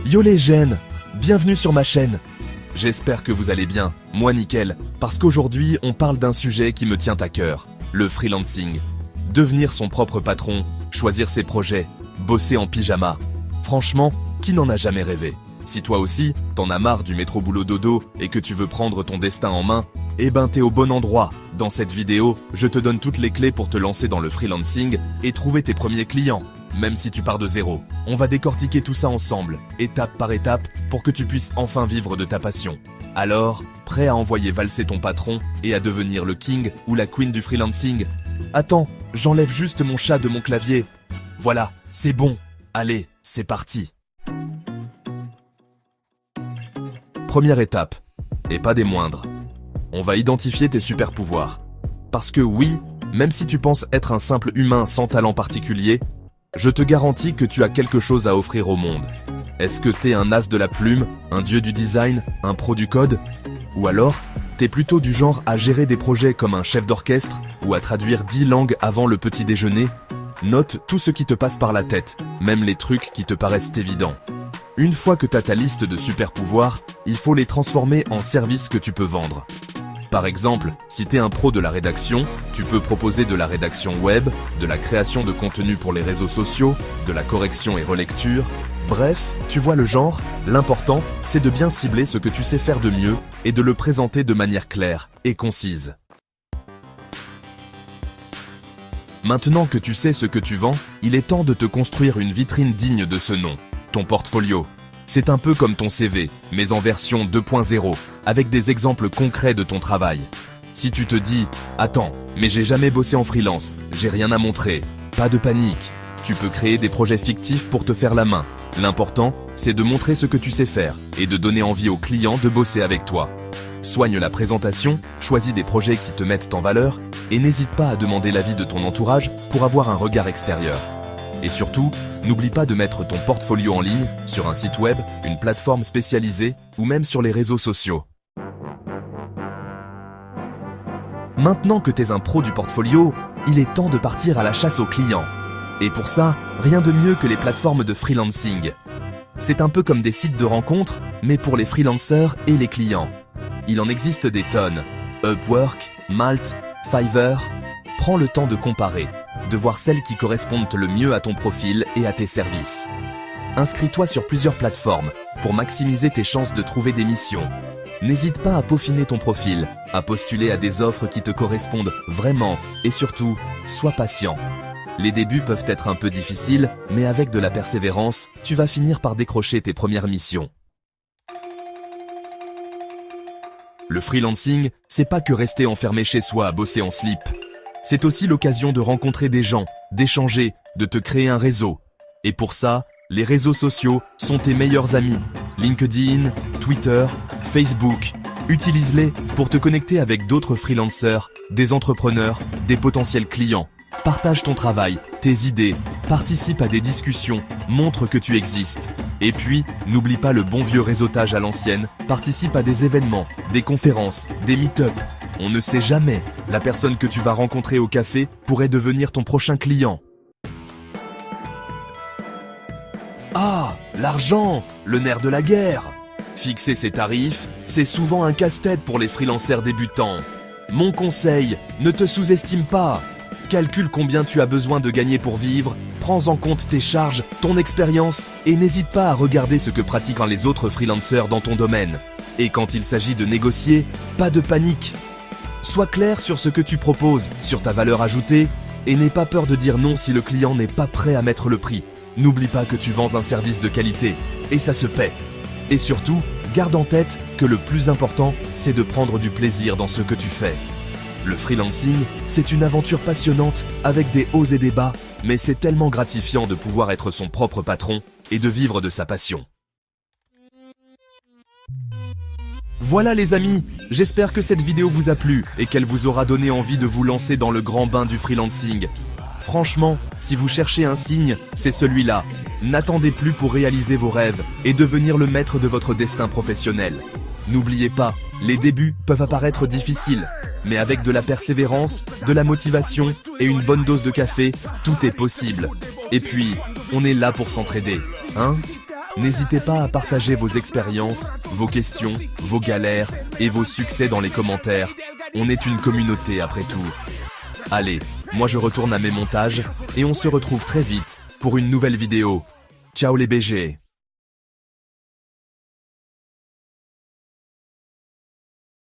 Yo les jeunes, bienvenue sur ma chaîne. J'espère que vous allez bien, moi nickel, parce qu'aujourd'hui on parle d'un sujet qui me tient à cœur, le freelancing. Devenir son propre patron, choisir ses projets, bosser en pyjama. Franchement, qui n'en a jamais rêvé? Si toi aussi, t'en as marre du métro boulot dodo et que tu veux prendre ton destin en main, eh ben t'es au bon endroit. Dans cette vidéo, je te donne toutes les clés pour te lancer dans le freelancing et trouver tes premiers clients. Même si tu pars de zéro, on va décortiquer tout ça ensemble, étape par étape, pour que tu puisses enfin vivre de ta passion. Alors, prêt à envoyer valser ton patron et à devenir le king ou la queen du freelancing? Attends, j'enlève juste mon chat de mon clavier. Voilà, c'est bon. Allez, c'est parti. Première étape, et pas des moindres. On va identifier tes super pouvoirs. Parce que oui, même si tu penses être un simple humain sans talent particulier, je te garantis que tu as quelque chose à offrir au monde. Est-ce que t'es un as de la plume, un dieu du design, un pro du code? Ou alors, t'es plutôt du genre à gérer des projets comme un chef d'orchestre ou à traduire 10 langues avant le petit déjeuner? Note tout ce qui te passe par la tête, même les trucs qui te paraissent évidents. Une fois que t'as ta liste de super pouvoirs, il faut les transformer en services que tu peux vendre. Par exemple, si t'es un pro de la rédaction, tu peux proposer de la rédaction web, de la création de contenu pour les réseaux sociaux, de la correction et relecture. Bref, tu vois le genre, l'important, c'est de bien cibler ce que tu sais faire de mieux et de le présenter de manière claire et concise. Maintenant que tu sais ce que tu vends, il est temps de te construire une vitrine digne de ce nom, ton portfolio. C'est un peu comme ton CV, mais en version 2.0, avec des exemples concrets de ton travail. Si tu te dis « Attends, mais j'ai jamais bossé en freelance, j'ai rien à montrer », pas de panique. Tu peux créer des projets fictifs pour te faire la main. L'important, c'est de montrer ce que tu sais faire et de donner envie aux clients de bosser avec toi. Soigne la présentation, choisis des projets qui te mettent en valeur et n'hésite pas à demander l'avis de ton entourage pour avoir un regard extérieur. Et surtout, n'oublie pas de mettre ton portfolio en ligne sur un site web, une plateforme spécialisée ou même sur les réseaux sociaux. Maintenant que t'es un pro du portfolio, il est temps de partir à la chasse aux clients. Et pour ça, rien de mieux que les plateformes de freelancing. C'est un peu comme des sites de rencontres, mais pour les freelanceurs et les clients. Il en existe des tonnes. Upwork, Malt, Fiverr. Prends le temps de comparer, de voir celles qui correspondent le mieux à ton profil et à tes services. Inscris-toi sur plusieurs plateformes pour maximiser tes chances de trouver des missions. N'hésite pas à peaufiner ton profil, à postuler à des offres qui te correspondent vraiment et surtout, sois patient. Les débuts peuvent être un peu difficiles, mais avec de la persévérance, tu vas finir par décrocher tes premières missions. Le freelancing, c'est pas que rester enfermé chez soi à bosser en slip. C'est aussi l'occasion de rencontrer des gens, d'échanger, de te créer un réseau. Et pour ça, les réseaux sociaux sont tes meilleurs amis. LinkedIn, Twitter, Facebook. Utilise-les pour te connecter avec d'autres freelancers, des entrepreneurs, des potentiels clients. Partage ton travail, tes idées, participe à des discussions, montre que tu existes. Et puis, n'oublie pas le bon vieux réseautage à l'ancienne, participe à des événements, des conférences, des meet-up. On ne sait jamais, la personne que tu vas rencontrer au café pourrait devenir ton prochain client. Ah, l'argent, le nerf de la guerre. Fixer ses tarifs, c'est souvent un casse-tête pour les freelancers débutants. Mon conseil, ne te sous-estime pas. Calcule combien tu as besoin de gagner pour vivre, prends en compte tes charges, ton expérience et n'hésite pas à regarder ce que pratiquent les autres freelancers dans ton domaine. Et quand il s'agit de négocier, pas de panique. Sois clair sur ce que tu proposes, sur ta valeur ajoutée et n'aie pas peur de dire non si le client n'est pas prêt à mettre le prix. N'oublie pas que tu vends un service de qualité et ça se paie. Et surtout, garde en tête que le plus important, c'est de prendre du plaisir dans ce que tu fais. Le freelancing, c'est une aventure passionnante avec des hauts et des bas, mais c'est tellement gratifiant de pouvoir être son propre patron et de vivre de sa passion. Voilà les amis, j'espère que cette vidéo vous a plu et qu'elle vous aura donné envie de vous lancer dans le grand bain du freelancing. Franchement, si vous cherchez un signe, c'est celui-là. N'attendez plus pour réaliser vos rêves et devenir le maître de votre destin professionnel. N'oubliez pas, les débuts peuvent apparaître difficiles, mais avec de la persévérance, de la motivation et une bonne dose de café, tout est possible. Et puis, on est là pour s'entraider, hein ? N'hésitez pas à partager vos expériences, vos questions, vos galères et vos succès dans les commentaires. On est une communauté après tout. Allez, moi je retourne à mes montages et on se retrouve très vite pour une nouvelle vidéo. Ciao les BG.